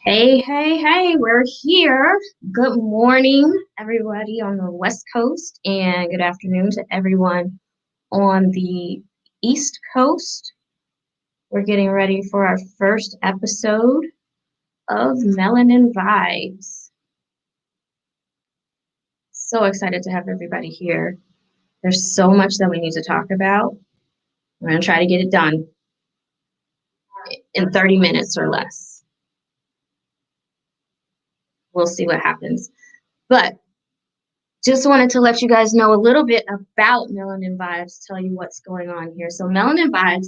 Hey, hey, hey, we're here. Good morning, everybody on the West Coast, and good afternoon to everyone on the East Coast. We're getting ready for our first episode of Melanin Vibes. So excited to have everybody here. There's so much that we need to talk about. We're going to try to get it done in 30 minutes or less. We'll see what happens. But just wanted to let you guys know a little bit about Melanin Vibes, tell you what's going on here. So Melanin Vibes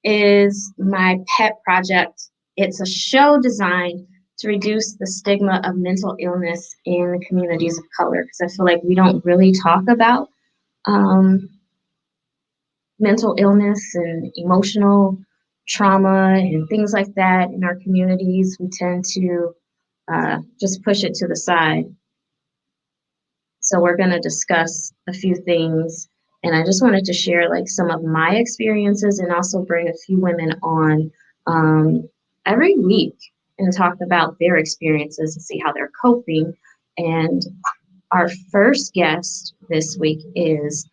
is my pet project. It's a show designed to reduce the stigma of mental illness in communities of color, because I feel like we don't really talk about mental illness and emotional trauma and things like that in our communities. We tend to just push it to the side. So we're going to discuss a few things, and I just wanted to share like some of my experiences and also bring a few women on every week and talk about their experiences and see how they're coping. And our first guest this week is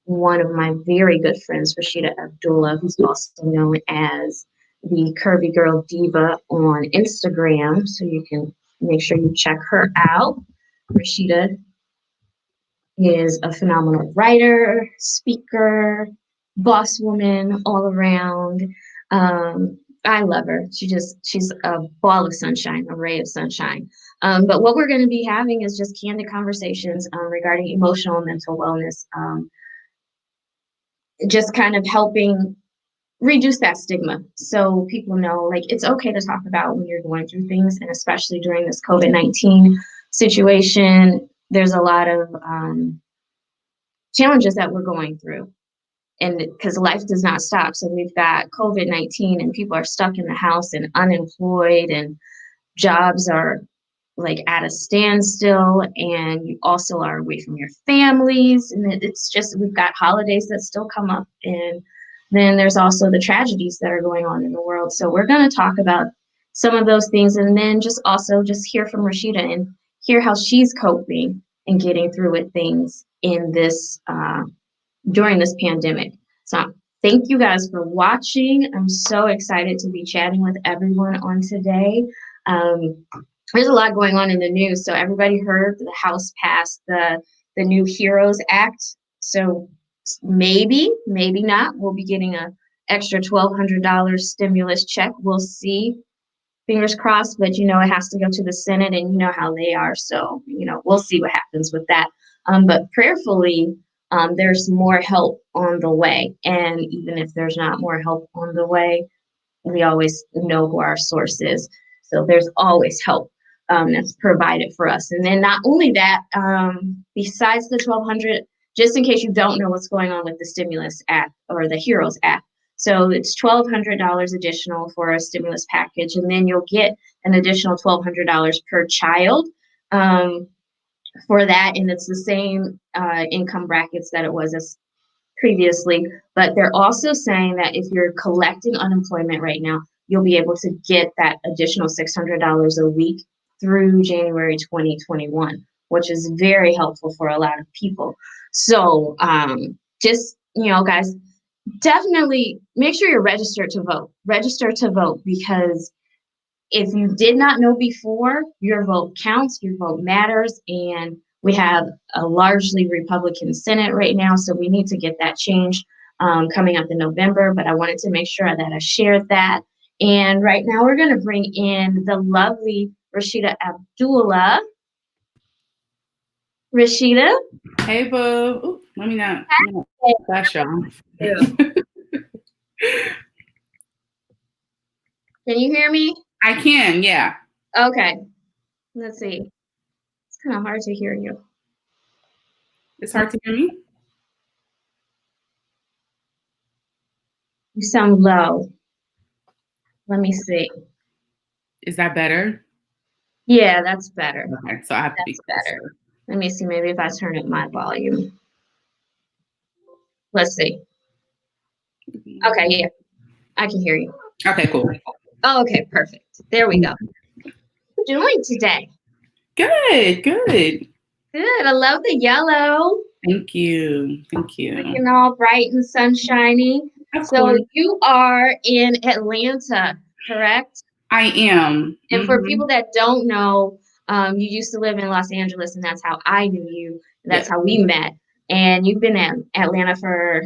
one of my very good friends, Rashida Abdullah, who's also known as the Curvy Girl Diva on Instagram. So you can make sure you check her out. Rashida is a phenomenal writer, speaker, boss woman all around. I love her. She's a ball of sunshine, a ray of sunshine. But what we're going to be having is just candid conversations regarding emotional and mental wellness, just kind of helping reduce that stigma so people know like it's okay to talk about when you're going through things, and especially during this COVID-19 situation, there's a lot of challenges that we're going through, and because life does not stop. So we've got COVID-19 and people are stuck in the house and unemployed, and jobs are like at a standstill, and you also are away from your families, and it's just, we've got holidays that still come up, and then there's also the tragedies that are going on in the world. So we're going to talk about some of those things, and then just also just hear from Rashida and hear how she's coping and getting through with things in this during this pandemic. So thank you guys for watching. I'm so excited to be chatting with everyone on today. There's a lot going on in the news. So everybody heard the House passed the new HEROES Act. So maybe not, we'll be getting a extra $1,200 stimulus check. We'll see. Fingers crossed, but you know, it has to go to the Senate, and you know how they are. So, you know, we'll see what happens with that. But prayerfully, there's more help on the way. And even if there's not more help on the way, we always know who our source is. So there's always help that's provided for us. And then not only that, besides the 1,200, just in case you don't know what's going on with the Stimulus Act or the HEROES Act. So it's $1,200 additional for a stimulus package, and then you'll get an additional $1,200 per child for that. And it's the same income brackets that it was as previously, but they're also saying that if you're collecting unemployment right now, you'll be able to get that additional $600 a week through January 2021, which is very helpful for a lot of people. So just, you know, guys, definitely make sure you're registered to vote. Register to vote, because if you did not know before, your vote counts, your vote matters, and we have a largely Republican Senate right now, so we need to get that changed coming up in November, but I wanted to make sure that I shared that. And right now we're going to bring in the lovely Rashida Abdullah. Rashida? Hey, boo. Ooh, let me not flash y'all. Can you hear me? I can, yeah. Okay. Let's see. It's kind of hard to hear you. It's hard to hear me? You sound low. Let me see. Is that better? Yeah, that's better. Okay, so I have to be better. Let me see. Maybe if I turn up my volume. Let's see. Okay, yeah. I can hear you. Okay, cool. Oh, okay, perfect. There we go. doing today? Good, good. Good. I love the yellow. Thank you. Thank you. Looking all bright and sunshiny. Of So course. you are in Atlanta, correct? I am. And for people that don't know, you used to live in Los Angeles, and that's how I knew you. That's Yeah. how we met. And you've been in Atlanta for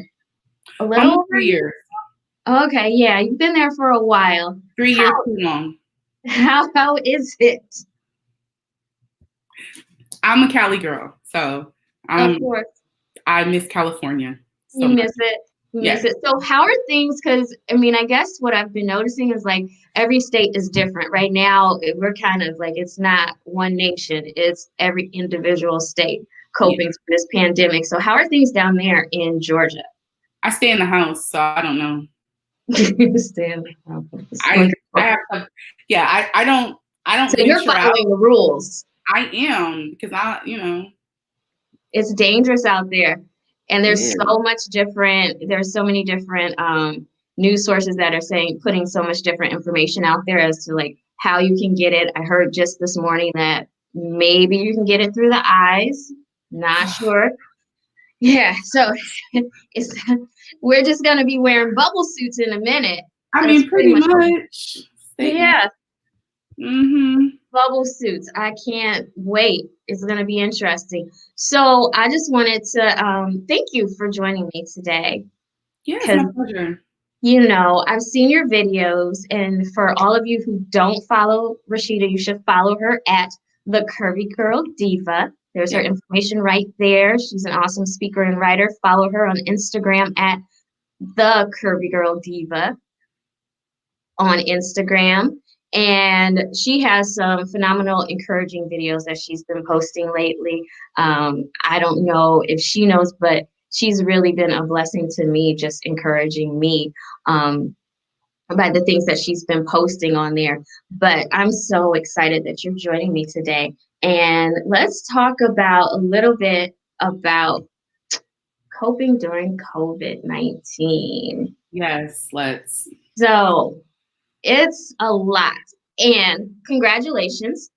a little Almost over a 3 year. years. Okay, yeah, you've been there for a while. 3 years too long. How is it? I'm a Cali girl, so Of course. I miss California so You much. miss it. You miss Yes. it. So how are things? Because I mean, I guess what I've been noticing is like every state is different. Right now, we're kind of like it's not one nation; it's every individual state Yeah. coping through this pandemic. So how are things down there in Georgia? I stay in the house, so I don't know. Understand? It's I wonderful. have to, yeah, I don't So you're venture out. following the rules. I am because It's dangerous out there, and it there's is. so much different. There's so many different news sources that are saying putting so much different information out there as to like how you can get it. I heard just this morning that maybe you can get it through the eyes. Not sure. Yeah, so it's we're just gonna be wearing bubble suits in a minute. I That's mean, pretty pretty much what. much. Statement. Yeah, Mm-hmm. bubble suits. I can't wait. It's going to be interesting. So I just wanted to thank you for joining me today Yeah, it's because, my pleasure. I've seen your videos. And for all of you who don't follow Rashida, you should follow her at the Curvy Girl Diva. There's her Yeah. information right there. She's an awesome speaker and writer. Follow her on Instagram at the Curvy Girl Diva on Instagram. And she has some phenomenal, encouraging videos that she's been posting lately. I don't know if she knows, but she's really been a blessing to me, just encouraging me by the things that she's been posting on there. But I'm so excited that you're joining me today. And let's talk about a little bit about coping during COVID-19. Yes, let's. So, it's a lot. And congratulations.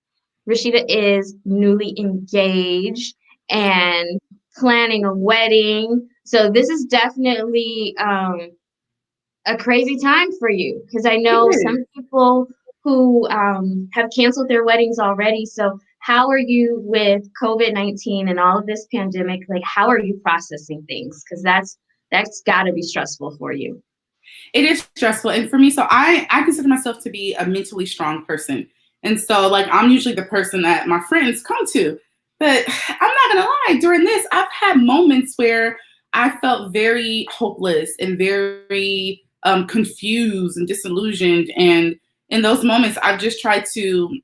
Rashida is newly engaged and planning a wedding. So this is definitely a crazy time for you because I It know is. some people who have canceled their weddings already. So how are you with COVID-19 and all of this pandemic? Like, how are you processing things? Because that's got to be stressful for you. It is stressful. And for me, so I consider myself to be a mentally strong person. And so like I'm usually the person that my friends come to. But I'm not gonna lie, during this, I've had moments where I felt very hopeless and very confused and disillusioned. And in those moments, I've just tried to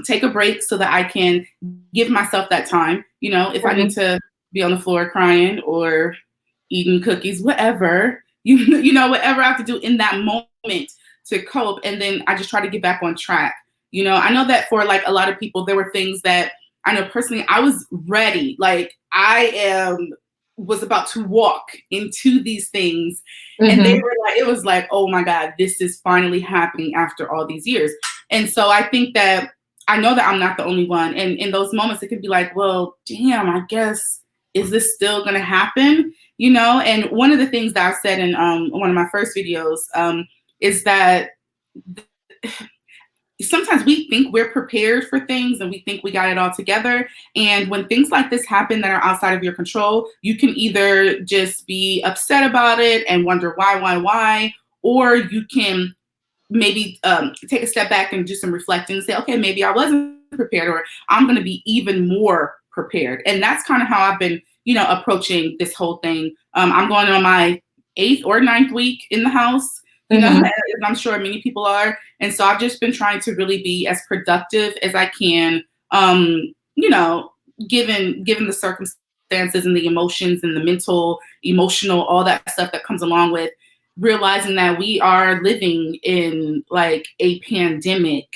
take a break so that I can give myself that time. If I need Mhm. to be on the floor crying or eating cookies, whatever, whatever I have to do in that moment to cope. And then I just try to get back on track. I know that for like a lot of people, there were things that I know personally, I was ready. Like was about to walk into these things. And they Mhm. were like, it was like, oh my God, this is finally happening after all these years. And so I think that I know that I'm not the only one. And in those moments, it could be like, well, damn, I guess, is this still going to happen? And one of the things that I said in one of my first videos is that sometimes we think we're prepared for things and we think we got it all together. And when things like this happen that are outside of your control, you can either just be upset about it and wonder why, or you can maybe take a step back and do some reflecting and say, okay, maybe I wasn't prepared, or I'm going to be even more prepared. And that's kind of how I've been, approaching this whole thing. I'm going on my 8th or 9th week in the house, Mhm. as I'm sure many people are. And so I've just been trying to really be as productive as I can, you know, given the circumstances and the emotions and the mental, emotional, all that stuff that comes along with realizing that we are living in like a pandemic,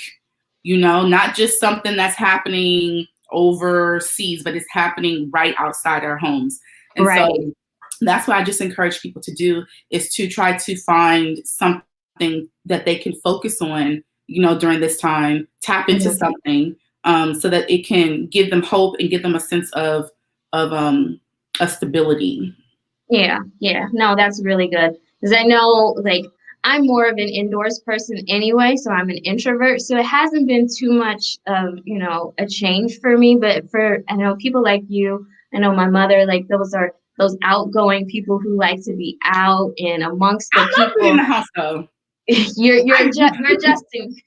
not just something that's happening overseas, but it's happening right outside our homes. And so Right. that's what I just encourage people to do is to try to find something that they can focus on during this time, tap into Mhm. something, so that it can give them hope and give them a sense of stability. Yeah, yeah. No, that's really good. Because I know, like, I'm more of an indoors person anyway, so I'm an introvert. So it hasn't been too much of, a change for me. But I know people like you, I know my mother, like, those are those outgoing people who like to be out and amongst I the love being in people. the house though. You're I you're adjusting.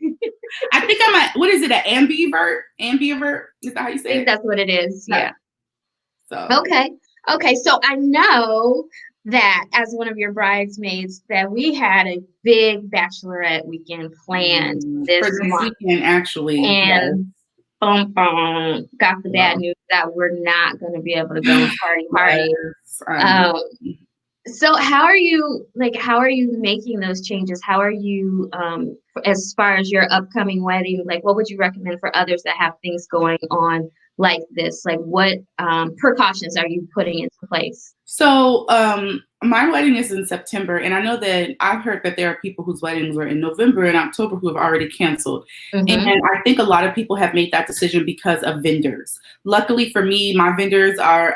I think I'm a, what is it, an ambivert? Ambivert? Is that how you I say think it? that's what it is. Yeah. Yeah. So Okay. Okay. So I know that as one of your bridesmaids, that we had a big bachelorette weekend planned for this this month. weekend, actually, yes. And boom, boom, got the bad So, news that we're not going to be able to go and party. yes, I know. Um, so how are you making those changes? How are you, as far as your upcoming wedding, like what would you recommend for others that have things going on like this? Like what precautions are you putting into place? So, my wedding is in September, and I know that I've heard that there are people whose weddings were in November and October who have already canceled. And Mm-hmm. I think a lot of people have made that decision because of vendors. Luckily for me, my vendors are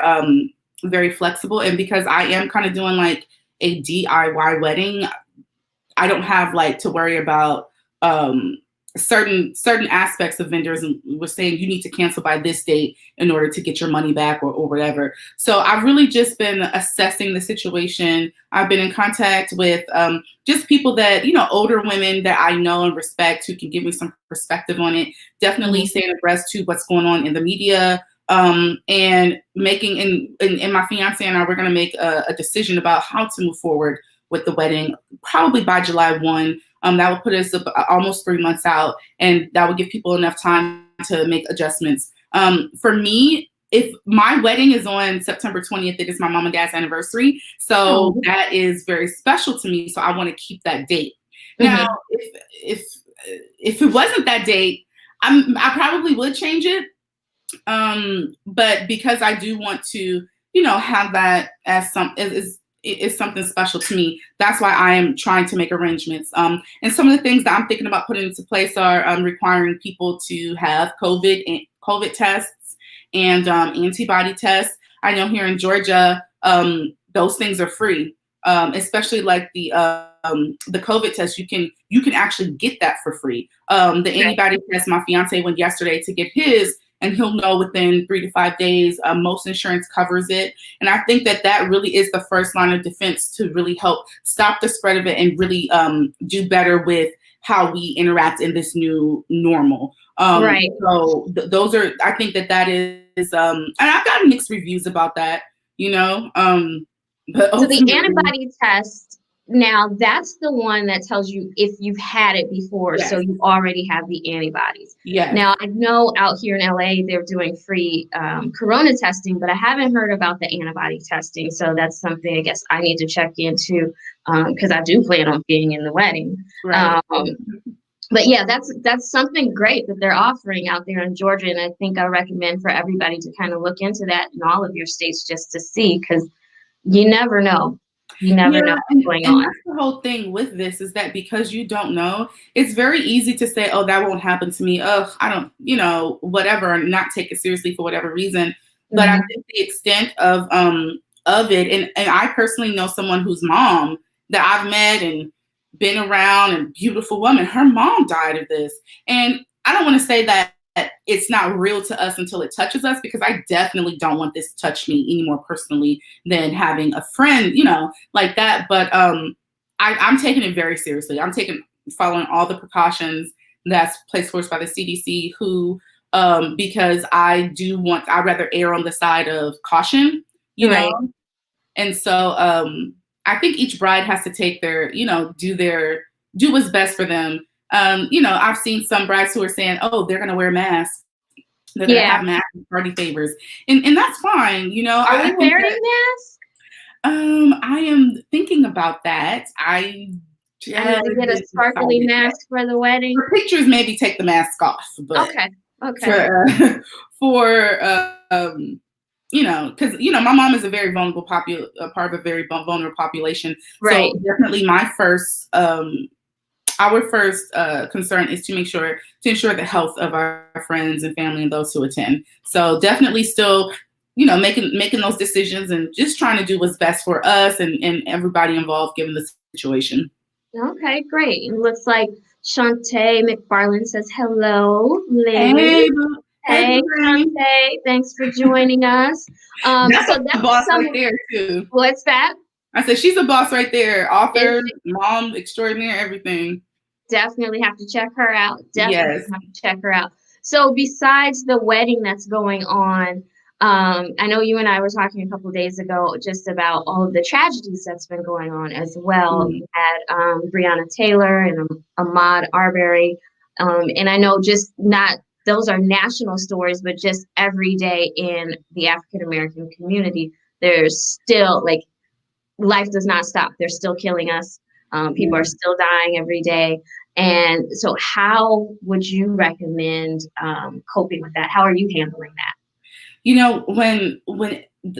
very flexible, and because I am kind of doing like a DIY wedding, I don't have like to worry about um, certain aspects of vendors, and we're saying you need to cancel by this date in order to get your money back or whatever. So I've really just been assessing the situation. I've been in contact with just people that, older women that I know and respect who can give me some perspective on it. Definitely Mm-hmm. staying abreast to what's going on in the media. And making in my fiance and I, we're going to make a decision about how to move forward with the wedding, probably by July 1. That would put us almost 3 months out, and that would give people enough time to make adjustments. For me, if my wedding is on September 20th, it is my mom and dad's anniversary. So Oh. that is very special to me. So I want to keep that date. Now, Mm-hmm. if it wasn't that date, I probably would change it. But because I do want to, have that as is something special to me. That's why I am trying to make arrangements. And some of the things that I'm thinking about putting into place are requiring people to have COVID tests and antibody tests. I know here in Georgia, those things are free, especially like the COVID test. You can actually get that for free. The Right. antibody test. My fiance went yesterday to get his, and he'll know within 3 to 5 days. Most insurance covers it. And I think that really is the first line of defense to really help stop the spread of it and really do better with how we interact in this new normal. Right. Those are, I think that is, and I've gotten mixed reviews about that, but So the ultimately, antibody test, now that's the one that tells you if you've had it before, so yes, you already have the antibodies. yes. Now I know out here in LA they're doing free corona testing, but I haven't heard about the antibody testing. So that's something I guess I need to check into because I do plan on being in the wedding. Right. Um, but yeah, that's something great that they're offering out there in Georgia, and I think I recommend for everybody to kind of look into that in all of your states just to see because you never know. You never Yeah, know what's going and on. that's the whole thing with this is that because you don't know, it's very easy to say, "Oh, that won't happen to me." Ugh, I don't, whatever, and not take it seriously for whatever reason. But I Mhm. think the extent of it, and I personally know someone whose mom that I've met and been around, and beautiful woman, her mom died of this, and I don't want to say that it's not real to us until it touches us because I definitely don't want this to touch me any more personally than having a friend, like that. But I'm taking it very seriously. Following all the precautions that's placed for us by the CDC, who because I'd rather err on the side of caution, you know. Right. And so I think each bride has to take their, do what's best for them. I've seen some brides who are saying, "Oh, they're gonna wear masks. They're gonna Yeah. have mask party favors," and that's fine. Are I we think wearing that masks? I am thinking about that. I I need to get a haven't sparkly decided yet. mask for the wedding. For pictures, maybe take the mask off, but Okay. Okay. for for because my mom is a very vulnerable part of a very vulnerable population. Right. So definitely my first our first concern is to ensure the health of our friends and family and those who attend. So definitely still, making those decisions and just trying to do what's best for us and everybody involved given the situation. Okay, great. It looks like Shantae McFarland says hello, ladies. Hey, boo. Hey, Hey, boo. Shantae, thanks for joining us. That's So a definitely boss right some. there too. What's that? I said she's a boss right there. Is Author, she? mom extraordinaire, everything. Definitely have to check her out. Definitely Yes. have to check her out. So besides the wedding that's going on, I know you and I were talking a couple of days ago just about all of the tragedies that's been going on as well. Mhm. You had Breonna Taylor and Ahmaud Arbery, and I know just not those are national stories, but just every day in the African American community, there's still like life does not stop. They're still killing us. People are Yeah. still dying every day. And so, how would you recommend coping with that? How are you handling that? When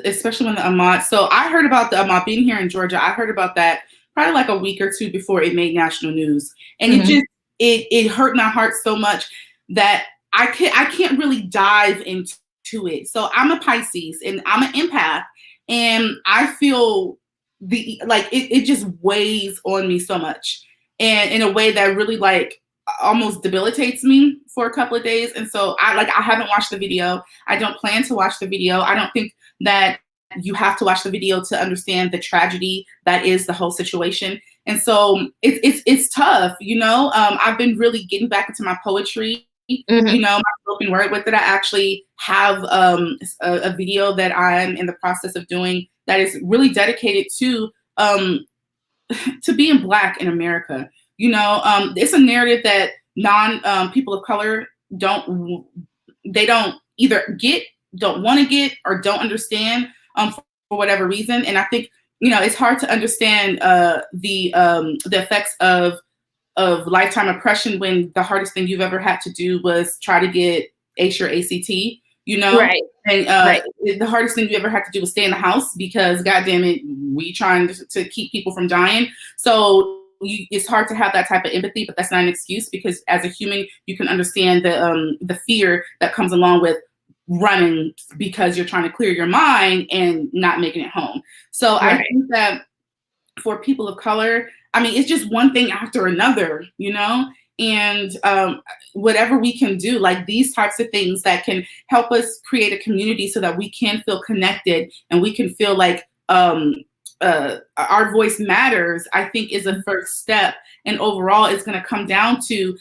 especially when the Ahmaud, so I heard about the Ahmaud being here in Georgia. I heard about that probably like a week or two before it made national news, and Hmm. it hurt my heart so much that I can't really dive into it. So I'm a Pisces and I'm an empath, and I feel it just weighs on me so much, and in a way that really like almost debilitates me for a couple of days. And so I haven't watched the video. I don't plan to watch the video. I don't think that you have to watch the video to understand the tragedy that is the whole situation. And so it's tough. I've been really getting back into my poetry. Hmm. My spoken word with it. I actually have a video that I'm in the process of doing that is really dedicated to being Black in America. It's a narrative that non people of color don't either don't want to get, or don't understand for whatever reason. And I think it's hard to understand the effects of lifetime oppression when the hardest thing you've ever had to do was try to get ACE or ACT. You know, Right. and Right. the hardest thing you ever had to do was stay in the house because, goddamn it, we trying to keep people from dying. So it's hard to have that type of empathy, but that's not an excuse, because as a human, you can understand the fear that comes along with running because you're trying to clear your mind and not making it home. So I Right. think that for people of color, I mean, it's just one thing after another. And whatever we can do, like these types of things that can help us create a community so that we can feel connected and we can feel like our voice matters, I think is a first step. And overall, it's going to come down to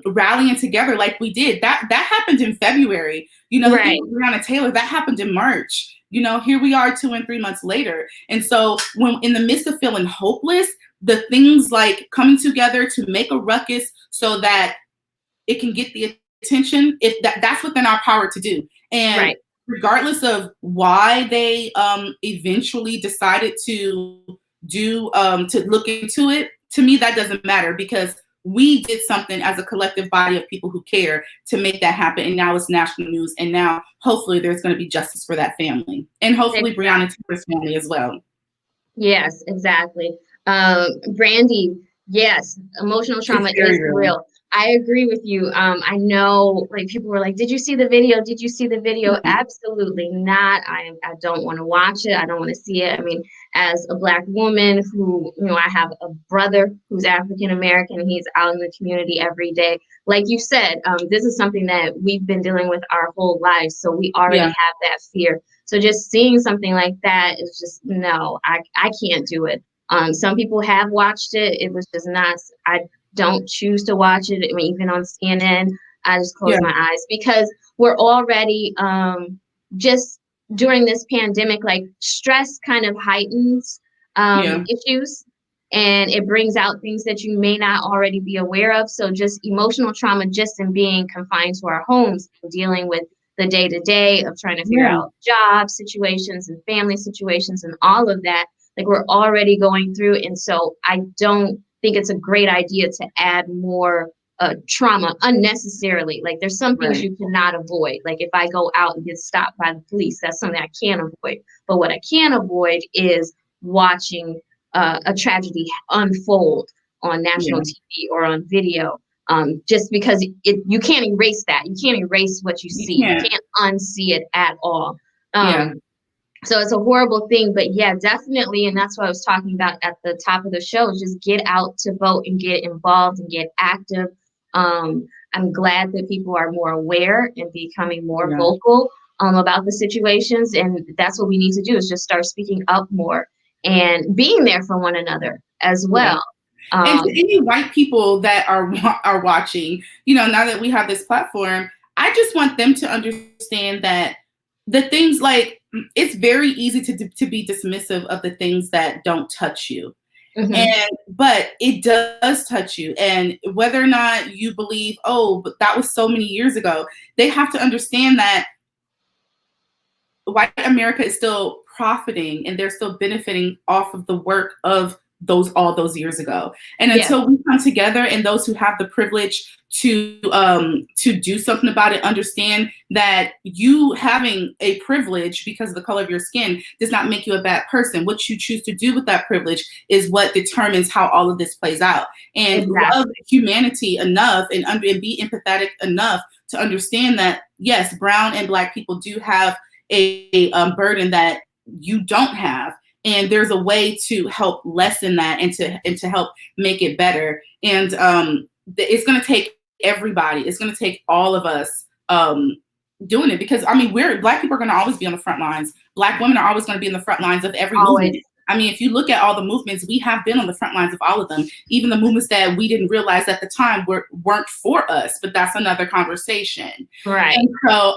rallying together like we did. That happened in February. The thing Right. with Breonna Taylor, that happened in March. Here we are 2 and 3 months later. And so when in the midst of feeling hopeless, the things like coming together to make a ruckus so that it can get the attention, if that's within our power to do. And Right. regardless of why they eventually decided to look into it, to me that doesn't matter, because we did something as a collective body of people who care to make that happen, and now it's national news, and now hopefully there's going to be justice for that family, and hopefully Breonna Exactly. Taylor's family as well. Yes, exactly. Brandy, yes, emotional It's trauma very is real. real. I agree with you. I know like people were like, "Did you see the video? Did you see the video?" Absolutely not. I don't want to watch it. I don't want to see it. I mean, as a Black woman who, I have a brother who's African American, he's out in the community every day. Like you said, this is something that we've been dealing with our whole lives, so we already Yeah, have that fear. So just seeing something like that is just no, I can't do it. Some people have watched it. It was just not. I don't choose to watch it. I mean, even on CNN, I just close yeah, my eyes because we're already just during this pandemic, like stress kind of heightens yeah, issues, and it brings out things that you may not already be aware of. So just emotional trauma, just in being confined to our homes and dealing with the day to day of trying to figure yeah, out job situations and family situations and all of that. Like we're already going through. And so I don't think it's a great idea to add more trauma unnecessarily. Like there's some things right, you cannot avoid. Like if I go out and get stopped by the police, that's something I can't avoid. But what I can avoid is watching a tragedy unfold on Yeah. national TV or on video. Just because you can't erase that. You can't erase what you You see. You can't. can't unsee it at all. Yeah. So it's a horrible thing, but yeah, definitely. And that's what I was talking about at the top of the show, is just get out to vote and get involved and get active. I'm glad that people are more aware and becoming more Yeah. vocal about the situations. And that's what we need to do, is just start speaking up more and being there for one another as Yeah. well. And to any white people that are watching, now that we have this platform, I just want them to understand that the things like it's very easy to be dismissive of the things that don't touch you. Mhm. But it does touch you. And whether or not you believe, oh, but that was so many years ago, they have to understand that white America is still profiting and they're still benefiting off of the work of all those years ago. And Yeah, until we come together, and those who have the privilege to do something about it understand that you having a privilege because of the color of your skin does not make you a bad person. What you choose to do with that privilege is what determines how all of this plays out. And love exactly. humanity enough and be empathetic enough to understand that yes, brown and black people do have a burden that you don't have, and there's a way to help lessen that and to help make it better. And it's going to take everybody. It's going to take all of us doing it, because I mean, black people are going to always be on the front lines. Black women are always going to be in the front lines of every Always. movement. I mean, if you look at all the movements, we have been on the front lines of all of them, even the movements that we didn't realize at the time weren't for us, but that's another conversation. Right. And so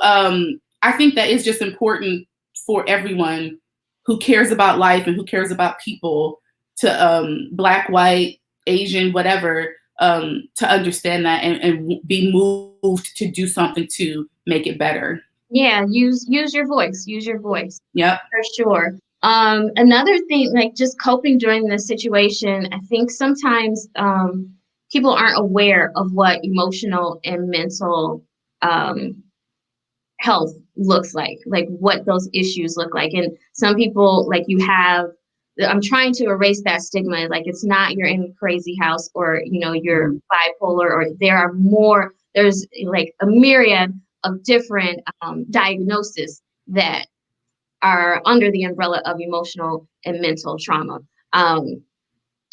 I think that is just important for everyone who cares about life and who cares about people, to black, white, Asian, whatever, to understand that and be moved to do something to make it better. Yeah, use your voice. Use your voice. Yep. For sure. Another thing, like just coping during this situation, I think sometimes people aren't aware of what emotional and mental health looks like what those issues look like. And some people, like, I'm trying to erase that stigma. Like, it's not you're in a crazy house, or you're Mhm. bipolar, or there's like a myriad of different diagnoses that are under the umbrella of emotional and mental trauma. And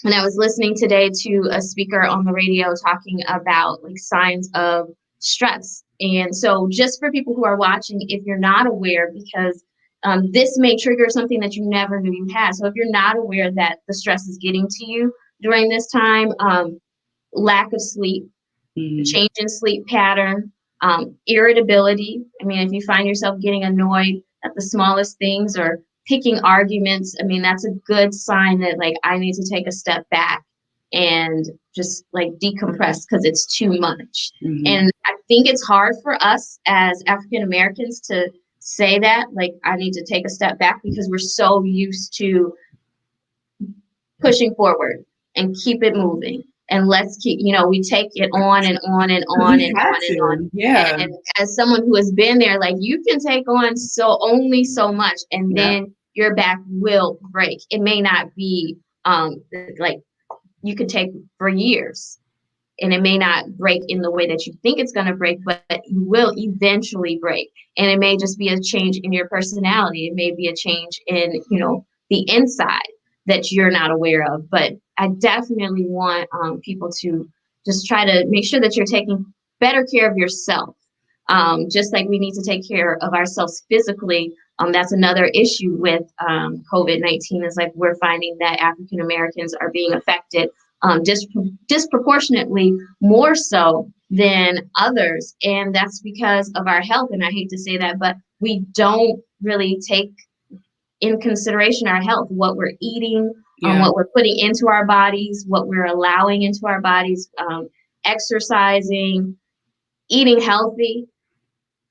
I was listening today to a speaker on the radio talking about like signs of stress. And so, just for people who are watching, if you're not aware, because this may trigger something that you never knew you had. So, if you're not aware that the stress is getting to you during this time, lack of sleep, Mhm. change in sleep pattern, irritability. I mean, if you find yourself getting annoyed at the smallest things or picking arguments, I mean, that's a good sign that, like, I need to take a step back and just like decompress because it's too much. Mhm. And I think it's hard for us as African Americans to say that, like, I need to take a step back, because we're so used to pushing forward and keep it moving. And let's keep, we take it on and on and 'Cause on we and had on and on. to. Yeah. And as someone who has been there, like, you can take on only so much, and Yeah. then your back will break. It may not be like you could take for years, and it may not break in the way that you think it's going to break, but you will eventually break. And it may just be a change in your personality. It may be a change in, the inside that you're not aware of. But I definitely want people to just try to make sure that you're taking better care of yourself. Just like we need to take care of ourselves physically. That's another issue with COVID-19, is like we're finding that African Americans are being affected disproportionately more so than others. And that's because of our health. And I hate to say that, but we don't really take in consideration our health, what we're eating, Yeah. what we're putting into our bodies, what we're allowing into our bodies, exercising, eating healthy,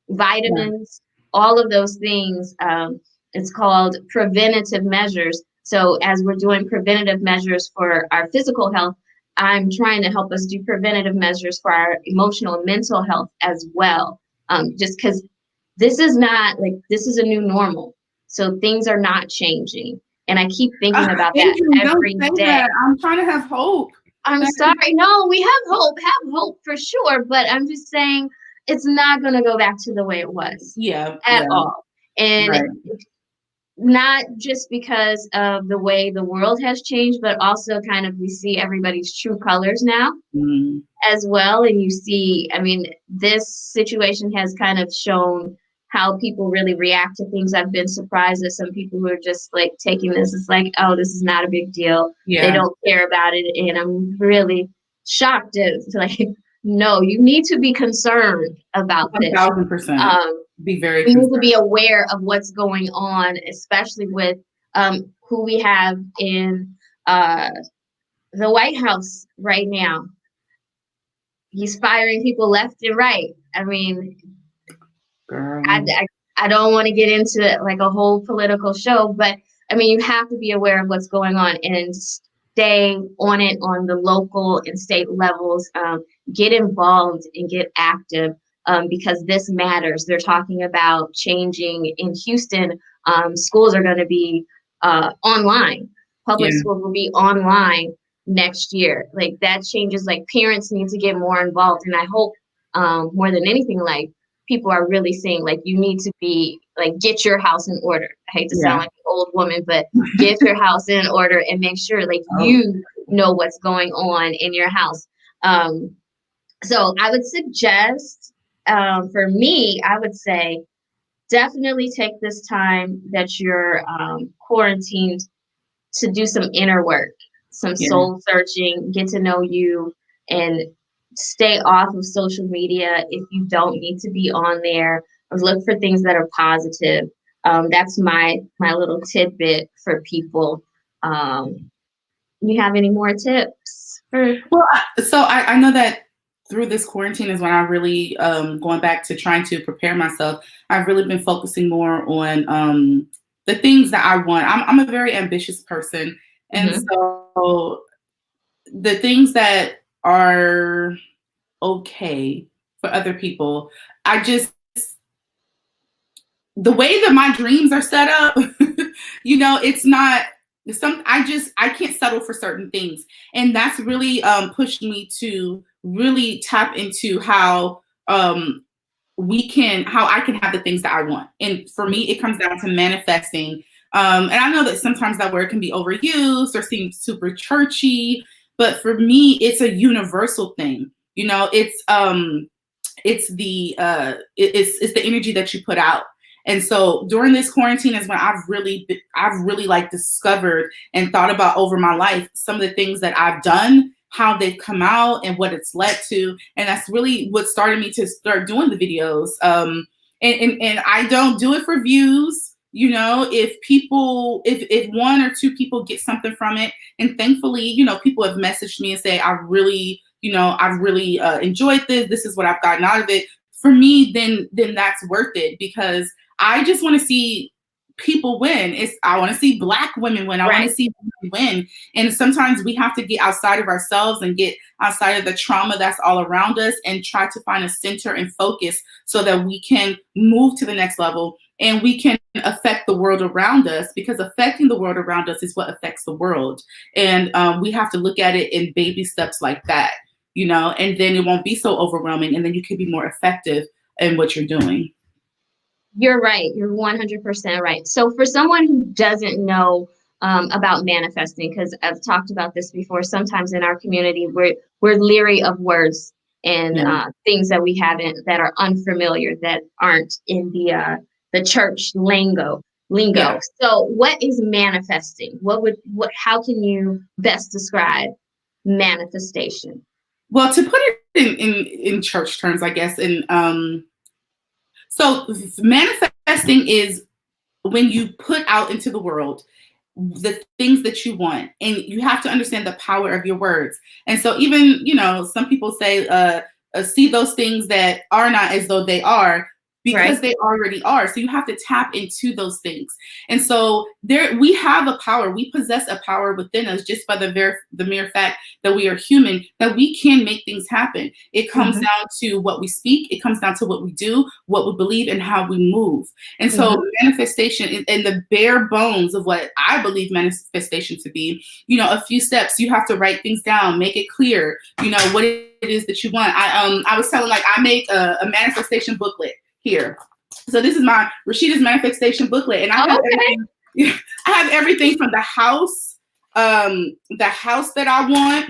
Yeah. vitamins, all of those things. It's called preventative measures. So as we're doing preventative measures for our physical health, I'm trying to help us do preventative measures for our emotional and mental health as well. Just because this is a new normal. So things are not changing. And I keep thinking about that Adrian, don't every say day. that. I'm trying to have hope. I'm sorry. No, we have hope for sure, but I'm just saying it's not going to go back to the way it was Yeah, at yeah, all. And right. not just because of the way the world has changed, but also kind of we see everybody's true colors now Mm, as well. And you see, I mean, this situation has kind of shown how people really react to things. I've been surprised at some people who are just like taking this as like, oh, this is not a big deal. They yeah, don't care about it. And I'm really shocked at like, no, you need to be concerned about this. 1000%. Um, Be very we need to concerned. be aware of what's going on, especially with who we have in uh, the White House right now. He's firing people left and right. I mean, I, Girl. I, I don't want to get into like a whole political show, but I mean, you have to be aware of what's going on and stay on it on the local and state levels. Get involved and get active because this matters. They're talking about changing in Houston. Schools are going to be online. Public Yeah, schools will be online next year. Like that changes. Like parents need to get more involved, and I hope more than anything, like people are really saying like you need to be like get your house in order. I hate to sound yeah. like an old woman, but get your house in order and make sure like Oh, you know what's going on in your house. Um, so I would suggest for me, I would say definitely take this time that you're quarantined to do some inner work, some yeah, soul searching, get to know you, and stay off of social media if you don't need to be on there. Or look for things that are positive. That's my little tidbit for people. Um, you have any more tips for? well, I know that through this quarantine is when I really going back to trying to prepare myself. I've really been focusing more on the things that I want. I'm a very ambitious person, and Mhm. so the things that are okay for other people, I just the way that my dreams are set up, it's not some I can't settle for certain things. And that's really pushed me to really tap into how I can have the things that I want. And for me, it comes down to manifesting. And I know that sometimes that word can be overused or seem super churchy, but for me, it's a universal thing. It's the energy that you put out. And so during this quarantine is when I've really like discovered and thought about over my life some of the things that I've done, how they've come out and what it's led to. And that's really what started me to start doing the videos. And I don't do it for views. If one or two people get something from it, and thankfully, people have messaged me and say, I've really enjoyed this. This is what I've gotten out of it. For me, then that's worth it, because I just want to see people win. I want to see Black women win. I want to Right. see women win. And sometimes we have to get outside of ourselves and get outside of the trauma that's all around us and try to find a center and focus so that we can move to the next level and we can affect the world around us, because affecting the world around us is what affects the world. And we have to look at it in baby steps like that, and then it won't be so overwhelming, and then you can be more effective in what you're doing. You're right. You're 100% right. So for someone who doesn't know about manifesting, because I've talked about this before, sometimes in our community we're leery of words and Yeah. things that we haven't that are unfamiliar that aren't in the church lingo. Yeah. So what is manifesting? How can you best describe manifestation? Well, to put it in church terms, I guess, and so manifesting is when you put out into the world the things that you want, and you have to understand the power of your words. And so even some people say see those things that are not as though they are. because Right. they already are. So you have to tap into those things. And so there we have a power. We possess a power within us just by the mere fact that we are human, that we can make things happen. It comes Mm-hmm. down to what we speak, it comes down to what we do, what we believe, and how we move. And so Mm-hmm. manifestation in the bare bones of what I believe manifestation to be, a few steps. You have to write things down, make it clear, what it is that you want. I was telling, like, I make a manifestation booklet here. So this is my Rashida's manifestation booklet, and I have Okay. everything. I have everything from the house that I want,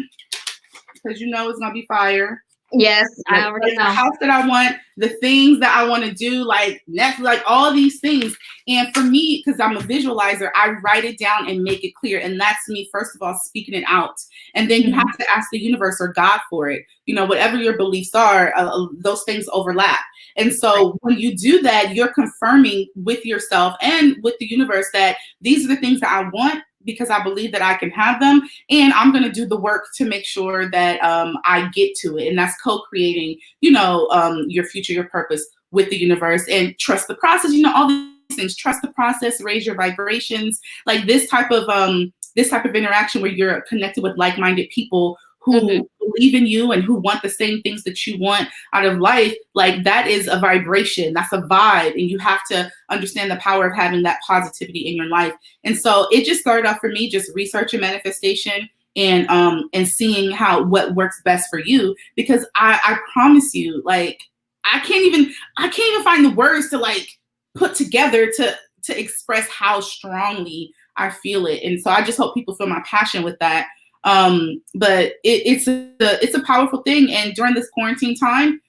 because it's gonna be fire. Yes, I Like, already the know. house that I want, the things that I want to do, like Netflix, like all these things. And for me, because I'm a visualizer, I write it down and make it clear. And that's me, first of all, speaking it out. And then you Mm-hmm. have to ask the universe or God for it. Whatever your beliefs are, those things overlap. And Right. so when you do that, you're confirming with yourself and with the universe that these are the things that I want, because I believe that I can have them, and I'm going to do the work to make sure that I get to it. And that's co-creating, your future, your purpose with the universe, and trust the process. All these things. Trust the process, raise your vibrations. Like this type of interaction where you're connected with like-minded people Mm-hmm. who believe in you and who want the same things that you want out of life, like that is a vibration, that's a vibe, and you have to understand the power of having that positivity in your life. And so it just started off for me just researching manifestation and seeing what works best for you, because I promise you, like, I can't even find the words to like put together to express how strongly I feel it. And so I just hope people feel my passion with that. But it's a powerful thing. And during this quarantine time,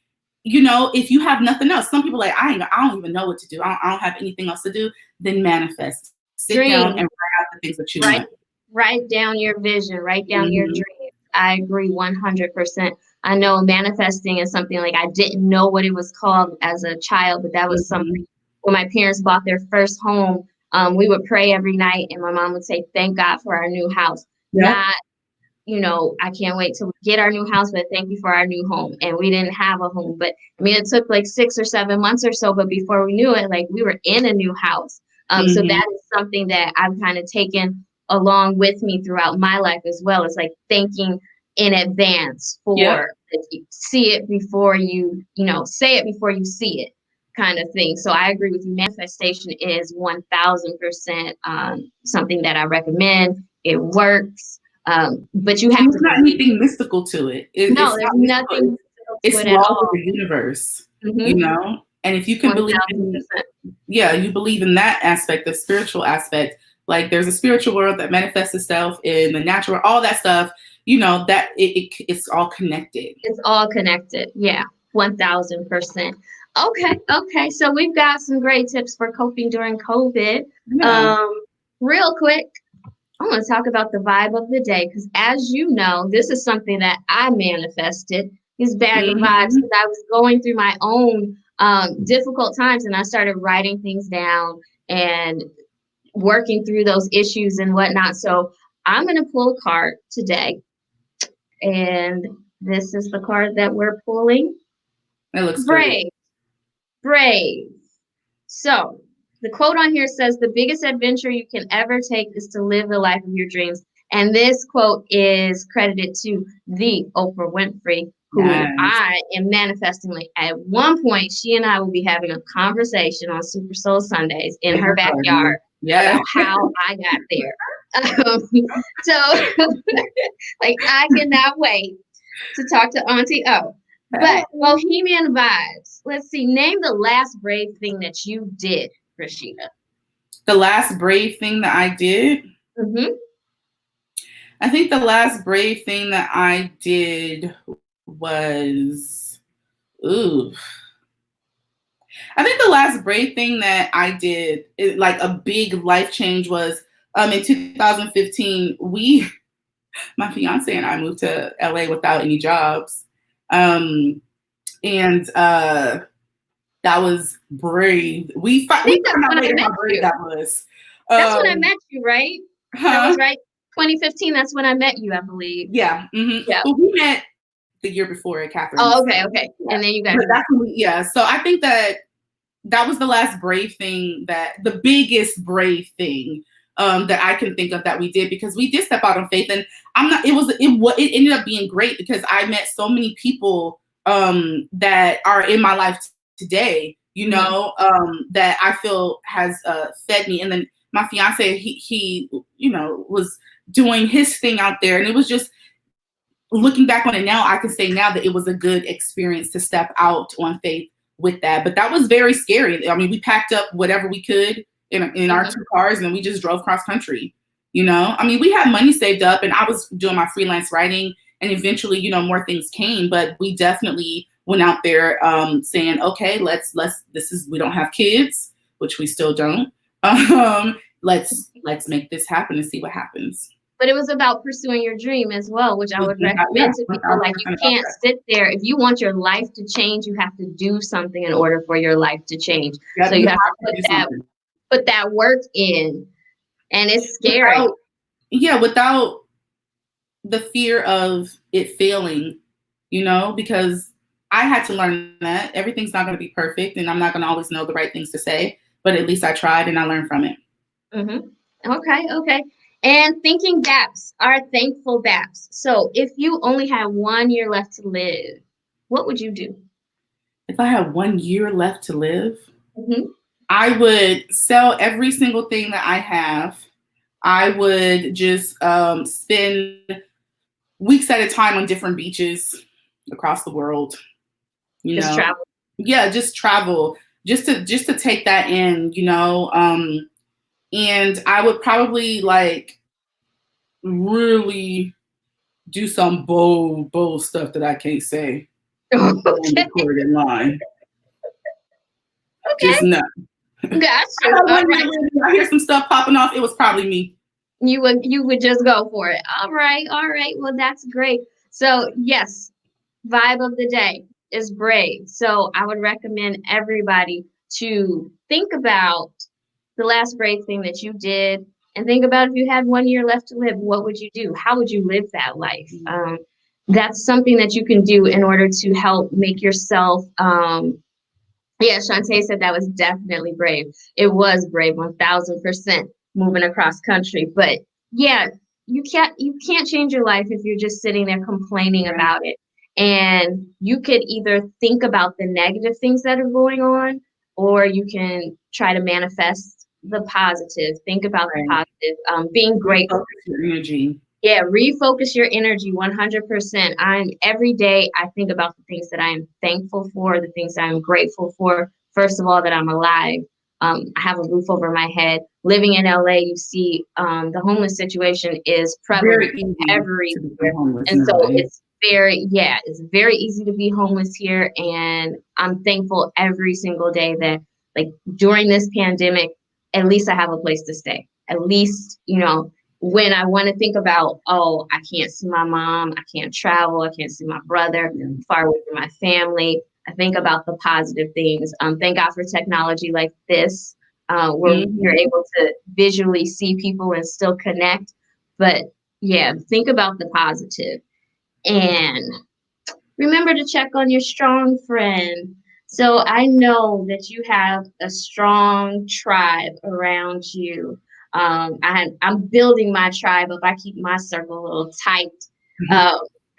if you have nothing else, some people like, I don't even know what to do. I don't have anything else to do. Then manifest. Sit down and Dream. write out the things that you Write want. write down your vision. Write down your Mhm. dreams. I agree 100%. I know manifesting is something like I didn't know what it was called as a child, but that was something Mhm. when my parents bought their first home. We would pray every night, and my mom would say, "Thank God for our new house." Yep. Not, I can't wait till we get our new house, but thank you for our new home. And we didn't have a home, but I mean, it took like 6 or 7 months or so, but before we knew it, like we were in a new house. So Mhm. that is something that I've kind of taken along with me throughout my life as well. It's like thinking in advance Yep. for like, you see it before say it before you see it kind of thing. So I agree with you. Manifestation is 1000% something that I recommend. It works. But you And have there's to not believe. anything mystical to it. No, It's there's not mystical. nothing to It's it at laws of all. the universe, Mm-hmm. And if you can One believe thousand in, percent. yeah, you believe in that aspect, the spiritual aspect. Like there's a spiritual world that manifests itself in the natural, all that stuff. That it's all connected. It's all connected. Yeah, 1000%. Okay, okay. So we've got some great tips for coping during COVID. Yeah. Um, Real quick, I want to talk about the vibe of the day because, as you know, this is something that I manifested. These bag of vibes Hmm. because I was going through my own difficult times, and I started writing things down and working through those issues and whatnot. So I'm going to pull a card today, and this is the card that we're pulling. That looks pretty. Brave, brave. So the quote on here says, "The biggest adventure you can ever take is to live the life of your dreams." And this quote is credited to the Oprah Winfrey, who Nice. I am manifesting. Like at one point, she and I will be having a conversation on Super Soul Sundays in In her her backyard garden. Yeah. about how I got there. So, like, I cannot wait to talk to Auntie O. But Bohemian Vibes. Let's see. Name the last brave thing that you did, Rashida. The last brave thing that I did. Mm-hmm. I think the last brave thing that I did was, ooh. I think the last brave thing that I did, like a big life change, was in 2015. My fiance and I moved to LA without any jobs, and that was brave. We I think that's found out when I later met how brave you. that was. That's when I Um, met you, right? That huh? was right. 2015. That's when I met you, I believe. Yeah. Yeah. Well, we met the year before at Oh, Catherine's. okay, okay. Yeah. And then you guys But moved. that's when yeah. So I think that that was the last brave thing, the biggest brave thing that I can think of that we did, because we did step out on faith. And it ended up being great because I met so many people that are in my life today, that I feel has fed me. And then my fiance, he was doing his thing out there, and it was just, looking back on it now, I can say now that it was a good experience to step out on faith with that. But that was very scary. I mean, we packed up whatever we could in our 2 cars, and then we just drove cross country. I mean, we had money saved up, and I was doing my freelance writing, and eventually, more things came. But we definitely went out there saying, okay, we don't have kids, which we still don't. Let's make this happen and see what happens. But it was about pursuing your dream as well, which I would recommend to people. Like, you can't sit there. If you want your life to change, you have to do something in order for your life to change. So you have to put that work in, and it's scary. Without the fear of it failing, because I had to learn that everything's not going to be perfect, and I'm not going to always know the right things to say, but at least I tried and I learned from it. Okay. And thinking gaps are thankful gaps. So if you only had 1 year left to live, what would you do? If I had 1 year left to live, I would sell every single thing that I have. I would just spend weeks at a time on different beaches across the world. Just travel. Yeah, just travel. Just to take that in, and I would probably really do some bold stuff that I can't say on the recorded line. Okay. Just no. Gotcha. I hear some stuff popping off. It was probably me. You would just go for it. All right. Well, that's great. So yes, vibe of the day is brave. So I would recommend everybody to think about the last brave thing that you did, and think about, if you had 1 year left to live, what would you do? How would you live that life? That's something that you can do in order to help make yourself. Shantae said that was definitely brave. It was brave, 1000%, moving across country. But yeah, you can't change your life if you're just sitting there complaining about it. And you could either think about the negative things that are going on, or you can try to manifest the positive. Think about the positive. Being grateful. Refocus your energy. Yeah, refocus your energy 100%. Every day I think about the things that I am thankful for, the things I'm grateful for. First of all, that I'm alive. I have a roof over my head. Living in LA, you see, the homeless situation is prevalent everywhere. And so it's very easy to be homeless here. And I'm thankful every single day that, like, during this pandemic, at least I have a place to stay. At least, when I want to think about, I can't see my mom, I can't travel, I can't see my brother, far away from my family, I think about the positive things. Thank God for technology like this, where you're able to visually see people and still connect. But yeah, think about the positive. And remember to check on your strong friend. So I know that you have a strong tribe around you. I'm building my tribe up. I keep my circle a little tight.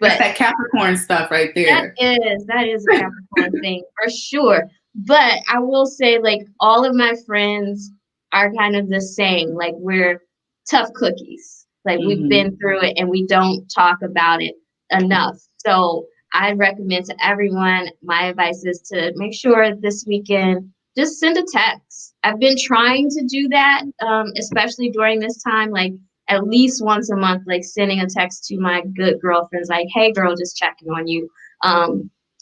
But that's that Capricorn stuff right there. That is a Capricorn thing for sure. But I will say, like, all of my friends are kind of the same. Like, we're tough cookies. Like, we've been through it and we don't talk about it enough. So I recommend to everyone, my advice is to make sure this weekend, just send a text. I've been trying to do that, especially during this time, like at least once a month, like sending a text to my good girlfriends, like, hey girl, just checking on you.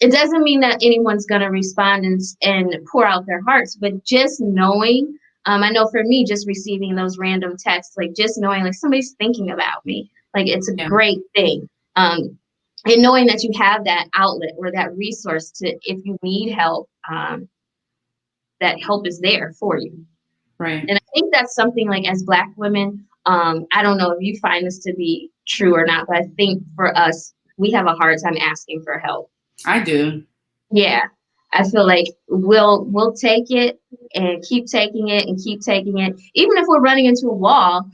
It doesn't mean that anyone's going to respond and pour out their hearts, but just knowing, I know for me, just receiving those random texts, like just knowing like somebody's thinking about me, like it's a great thing. And knowing that you have that outlet or that resource to, if you need help, that help is there for you. Right. And I think that's something, like, as Black women, I don't know if you find this to be true or not, but I think for us, we have a hard time asking for help. I do. Yeah. I feel like we'll take it and keep taking it and keep taking it. Even if we're running into a wall,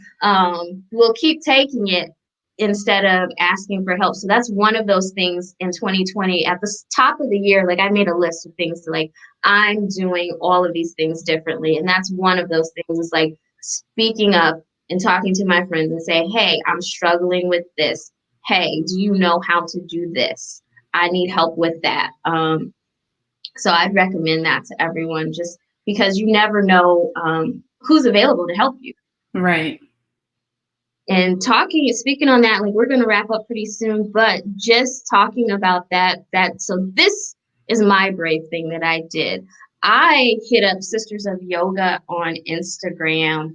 we'll keep taking it instead of asking for help. So that's one of those things in 2020 at the top of the year. Like I made a list of things to, like, I'm doing all of these things differently. And that's one of those things, is like speaking up and talking to my friends and say, hey, I'm struggling with this. Hey, do you know how to do this? I need help with that. So I'd recommend that to everyone, just because you never know who's available to help you. Right. And speaking on that, like, we're going to wrap up pretty soon, but just talking about so this is my brave thing that I did. I hit up Sisters of Yoga on Instagram,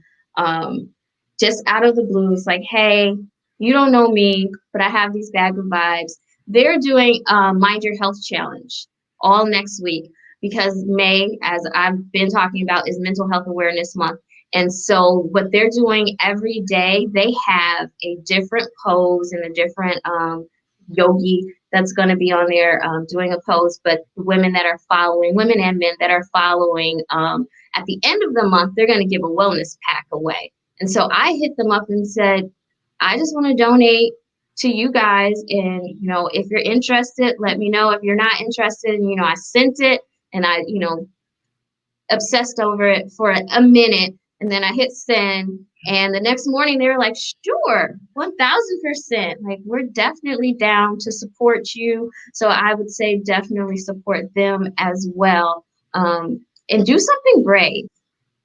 just out of the blue. It's like, hey, you don't know me, but I have these bad good vibes. They're doing Mind Your Health Challenge all next week, because May, as I've been talking about, is Mental Health Awareness Month. And so what they're doing every day, they have a different pose and a different yogi that's going to be on there doing a pose. But women and men that are following, at the end of the month, they're going to give a wellness pack away. And so I hit them up and said, I just want to donate to you guys. And, if you're interested, let me know. If you're not interested, and, I sent it, and I, obsessed over it for a minute, and then I hit send, and the next morning they were like, sure, 1000%, like, we're definitely down to support you. So I would say definitely support them as well, and do something brave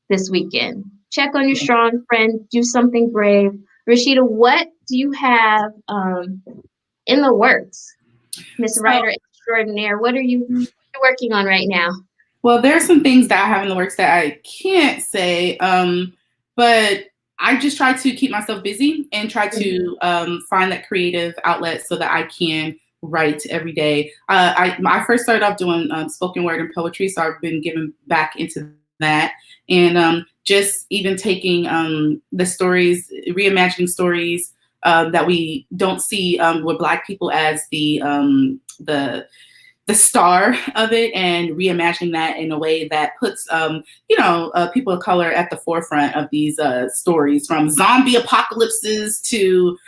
this weekend. Check on your strong friend, do something brave. Rashida, what do you have in the works, Miss So, Writer Extraordinaire? What are you working on right now? well, there are some things that I have in the works that I can't say, but I just try to keep myself busy and try to find that creative outlet so that I can write every day. I first started off doing spoken word and poetry, so I've been giving back into that, and just even taking the stories, reimagining stories that we don't see with Black people as the star of it, and reimagining that in a way that puts, people of color at the forefront of these stories, from zombie apocalypses to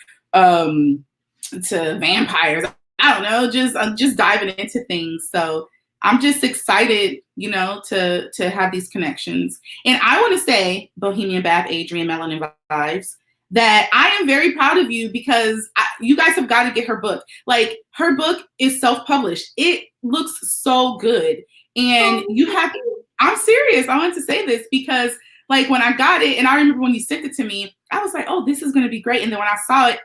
vampires. I don't know, just diving into things. So I'm just excited, to have these connections. And I want to say, Bohemian Bap, Adrianne, Melanin Vibes, that I am very proud of you, because you guys have got to get her book. Like, her book is self-published. It looks so good. And I'm serious. I wanted to say this because, like, when I got it, and I remember when you sent it to me, I was like, oh, this is going to be great. And then when I saw it,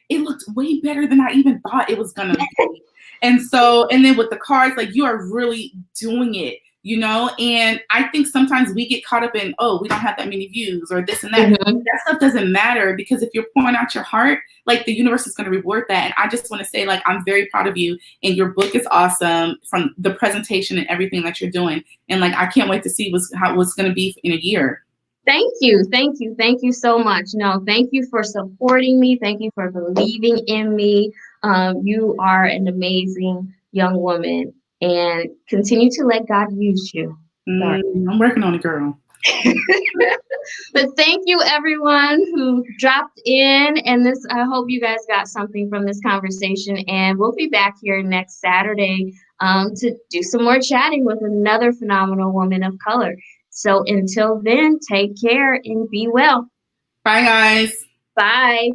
it looked way better than I even thought it was going to be. And then with the cards, like, you are really doing it. And I think sometimes we get caught up in, oh, we don't have that many views or this and that. Mm-hmm. That stuff doesn't matter, because if you're pouring out your heart, like, the universe is going to reward that. And I just want to say, like, I'm very proud of you, and your book is awesome, from the presentation and everything that you're doing. And, like, I can't wait to see how it's going to be in a year. Thank you. Thank you. Thank you so much. No, thank you for supporting me. Thank you for believing in me. You are an amazing young woman, and continue to let God use you. I'm working on it, girl. But thank you, everyone who dropped in. And I hope you guys got something from this conversation. And we'll be back here next Saturday to do some more chatting with another phenomenal woman of color. So until then, take care and be well. Bye, guys. Bye.